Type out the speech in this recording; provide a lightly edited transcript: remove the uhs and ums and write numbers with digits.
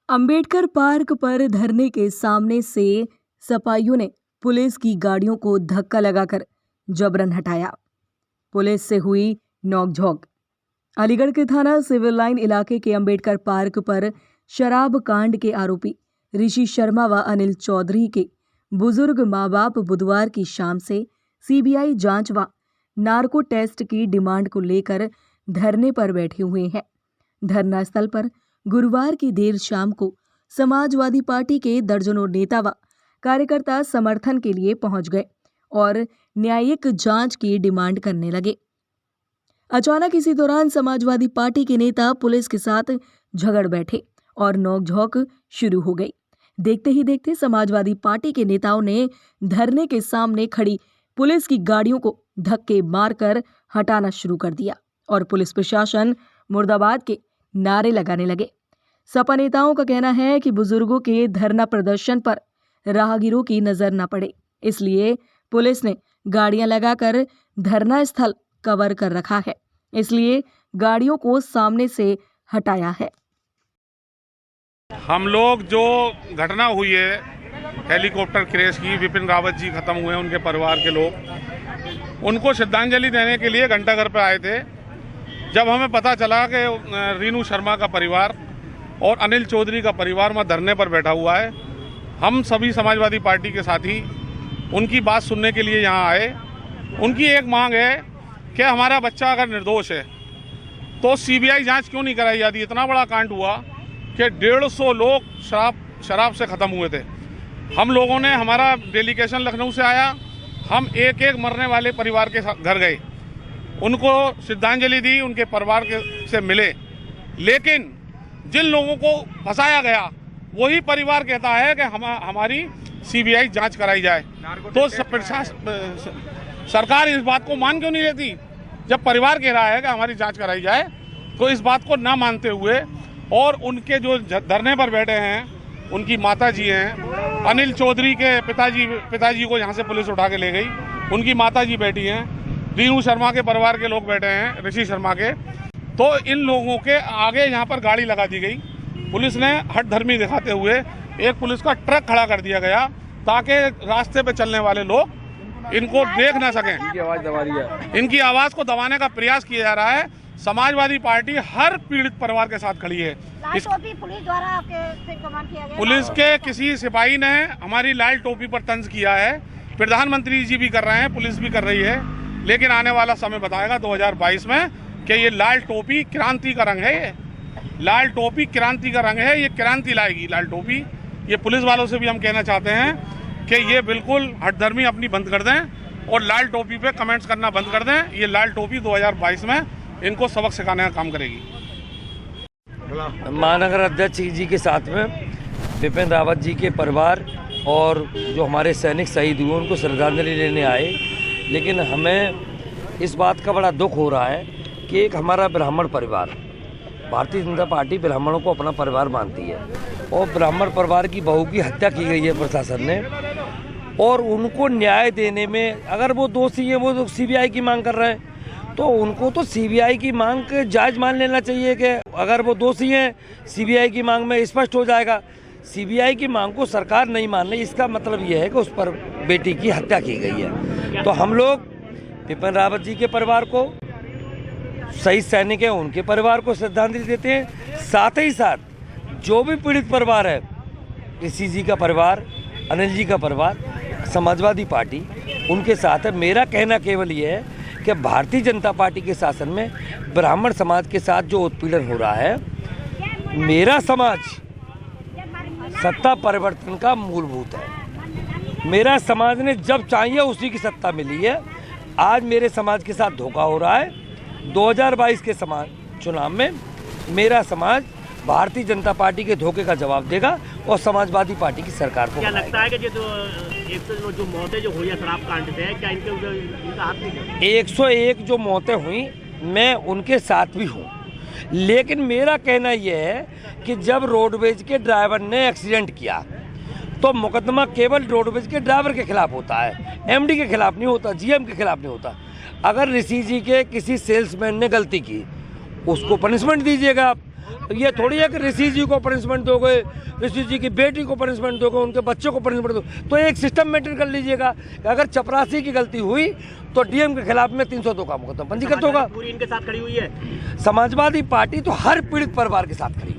Ambedkar park पर धरने के सामने से सपाइयों ने पुलिस की गाड़ियों को धक्का लगाकर जबरन हटाया। पुलिस से हुई नोकझोंक। अलीगढ़ के थाना सिविल लाइन इलाके के अंबेडकर पार्क पर शराब कांड के आरोपी ऋषि शर्मा व अनिल चौधरी के बुजुर्ग माँ बाप बुधवार की शाम से सीबीआई जांच व नार्को टेस्ट की डिमांड को लेकर धरने पर बैठे हुए हैं। धरना स्थल पर गुरुवार की देर शाम को समाजवादी पार्टी के दर्जनों नेता व कार्यकर्ता समर्थन के लिए पहुंच गए और न्यायिक जांच की डिमांड करने लगे। अचानक इसी दौरान समाजवादी पार्टी के नेता पुलिस के साथ झगड़ बैठे और नोकझोंक शुरू हो गई। देखते ही देखते समाजवादी पार्टी के नेताओं ने धरने के सामने खड़ी पुलिस की गाड़ियों को धक्के मारकर हटाना शुरू कर दिया और पुलिस प्रशासन मुर्दाबाद के नारे लगाने लगे। सपा नेताओं का कहना है कि बुजुर्गों के धरना प्रदर्शन पर राहगीरों की नजर न पड़े, इसलिए पुलिस ने गाड़ियां लगाकर धरना स्थल कवर कर रखा है, इसलिए गाड़ियों को सामने से हटाया है। हम लोग जो घटना हुई है हेलीकॉप्टर क्रैश की, विपिन रावत जी खत्म हुए, उनके परिवार के लोग उनको श्रद्धांजलि देने के लिए घंटाघर पर आए थे। जब हमें पता चला कि रीनू शर्मा का परिवार और अनिल चौधरी का परिवार वहाँ धरने पर बैठा हुआ है, हम सभी समाजवादी पार्टी के साथी उनकी बात सुनने के लिए यहाँ आए। उनकी एक मांग है कि हमारा बच्चा अगर निर्दोष है तो सीबीआई जांच क्यों नहीं कराई जाती। इतना बड़ा कांड हुआ कि 150 लोग शराब से ख़त्म हुए थे। हम लोगों ने, हमारा डेलीगेशन लखनऊ से आया, हम एक एक मरने वाले परिवार के घर गए, उनको श्रद्धांजलि दी, उनके परिवार से मिले। लेकिन जिन लोगों को फंसाया गया वही परिवार कहता है कि हमारी सीबीआई जांच कराई जाए। तो सरकार इस बात को मान क्यों नहीं लेती? जब परिवार कह रहा है कि हमारी जांच कराई जाए, तो इस बात को ना मानते हुए और उनके जो धरने पर बैठे हैं, उनकी माता जी हैं, अनिल चौधरी के पिताजी को यहाँ से पुलिस उठा के ले गई, उनकी माता जी बैठी हैं, रीनू शर्मा के परिवार के लोग बैठे हैं, ऋषि शर्मा के। तो इन लोगों के आगे यहाँ पर गाड़ी लगा दी गई। पुलिस ने हठधर्मी दिखाते हुए एक पुलिस का ट्रक खड़ा कर दिया गया ताकि रास्ते पे चलने वाले लोग इनको देख ना सकें। इनकी आवाज़ को दबाने का प्रयास किया जा रहा है। समाजवादी पार्टी हर पीड़ित परिवार के साथ खड़ी है। पुलिस द्वारा आपके कमांड किया गया? पुलिस के किसी सिपाही ने हमारी लाल टोपी पर तंज किया है। प्रधानमंत्री जी भी कर रहे हैं, पुलिस भी कर रही है, लेकिन आने वाला समय बताएगा 2022 में कि ये लाल टोपी क्रांति का रंग है। ये लाल टोपी क्रांति का रंग है, ये क्रांति लाएगी लाल टोपी। ये पुलिस वालों से भी हम कहना चाहते हैं कि ये बिल्कुल हठधर्मी अपनी बंद कर दें और लाल टोपी पे कमेंट्स करना बंद कर दें। ये लाल टोपी 2022 में इनको सबक सिखाने का काम करेगी। महानगर अध्यक्ष जी के साथ में विपिन रावत जी के परिवार और जो हमारे सैनिक शहीद हुए उनको श्रद्धांजलि लेने आए। लेकिन हमें इस बात का बड़ा दुख हो रहा है कि एक हमारा ब्राह्मण परिवार, भारतीय जनता पार्टी ब्राह्मणों को अपना परिवार मानती है और ब्राह्मण परिवार की बहू की हत्या की गई है प्रशासन ने। और उनको न्याय देने में, अगर वो दोषी है, वो तो सीबीआई की मांग कर रहे हैं, तो उनको तो सीबीआई की मांग जायज़ मान लेना चाहिए कि अगर वो दोषी हैं सीबीआई की मांग में स्पष्ट हो जाएगा। सीबीआई की मांग को सरकार नहीं मान रही, इसका मतलब ये है कि उस पर बेटी की हत्या की गई है। तो हम लोग विपिन रावत जी के परिवार को, शहीद सैनिक हैं उनके परिवार को श्रद्धांजलि देते हैं। साथ ही साथ जो भी पीड़ित परिवार है, ऋषि जी का परिवार, अनिल जी का परिवार, समाजवादी पार्टी उनके साथ है। मेरा कहना केवल ये है कि भारतीय जनता पार्टी के शासन में ब्राह्मण समाज के साथ जो उत्पीड़न हो रहा है, मेरा समाज सत्ता परिवर्तन का मूलभूत है। मेरा समाज ने जब चाहिए उसी की सत्ता मिली है। आज मेरे समाज के साथ धोखा हो रहा है। 2022 के चुनाव में मेरा समाज भारतीय जनता पार्टी के धोखे का जवाब देगा और समाजवादी पार्टी की सरकार को। क्या लगता है कि जो मौतें जो हुई है शराब कांड से, क्या इनका हाथ नहीं है? 101 जो मौतें हुई, मैं उनके साथ भी हूँ, लेकिन मेरा कहना यह है कि जब रोडवेज के ड्राइवर ने एक्सीडेंट किया तो मुकदमा केवल रोडवेज के ड्राइवर के खिलाफ होता है, एमडी के खिलाफ नहीं होता, जीएम के खिलाफ नहीं होता। अगर ऋषि जी के किसी सेल्समैन ने गलती की उसको पनिशमेंट दीजिएगा आप। ये थोड़ी है कि ऋषि जी को पनिशमेंट दोगे, ऋषि जी की बेटी को पनिशमेंट दोगे, उनके बच्चों को पनिशमेंट दोगे, तो एक सिस्टम मेंटेन कर लीजिएगा कि अगर चपरासी की गलती हुई तो डीएम के खिलाफ में 302 का मुकदमा पंजीकृत होगा। पूरी इनके साथ खड़ी हुई है। समाजवादी पार्टी तो हर पीड़ित परिवार के साथ खड़ी है।